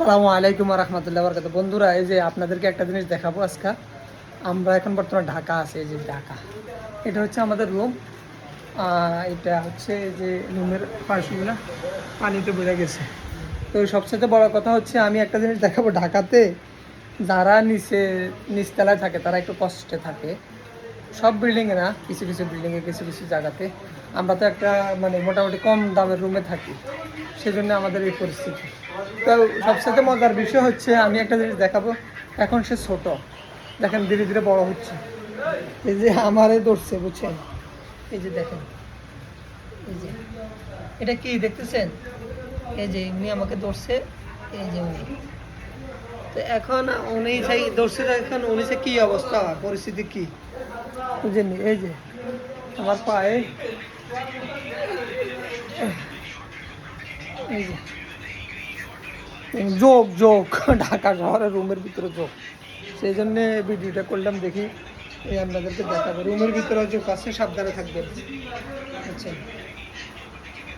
আসসালামু আলাইকুম রহমতুল্লাহ বরকাত। বন্ধুরা, এই যে আপনাদেরকে একটা জিনিস দেখাবো আজকে। আমরা এখন বর্তমানে ঢাকা আছি। এই যে ঢাকা, এটা হচ্ছে আমাদের রুম। এটা হচ্ছে যে রুমের পাশগুলো পানিতে বোঝা গেছে। তো সবচেয়ে বড় কথা হচ্ছে আমি একটা জিনিস দেখাবো। ঢাকাতে যারা নিচতলায় থাকে তারা একটু কষ্টে থাকে। সব বিল্ডিংয়ে না, কিছু কিছু বিল্ডিংয়ে, কিছু কিছু জায়গাতে। আমরা তো একটা মোটামুটি কম দামের রুমে থাকি, সেজন্য আমাদের এই পরিস্থিতি। তো সবচেয়ে মজার বিষয় হচ্ছে আমি একটা জিনিস দেখাবো। এখন সে ছোট, দেখেন ধীরে ধীরে বড় হচ্ছে। এই যে আমারে ধরছে, বুঝছেন? এই যে দেখেন, এই যে এটা কি দেখতেছেন? এই যে উনি আমাকে ধরছে, এই যে উনি। তো এখন উনি সেই ধরছে, এখন উনি সে কি অবস্থা, পরিস্থিতি কি বুঝেন? এই যে আমার পায়ে, এই যে যোগ যোগ ঢাকা শহরের রুমের ভিতরে যোগ। সেই জন্যে ভিডিওটা করলাম, দেখি এই আপনাদেরকে দেখাবো। রুমের ভিতরে যোগ আছে, সাবধানে থাকবেন, বুঝছেন?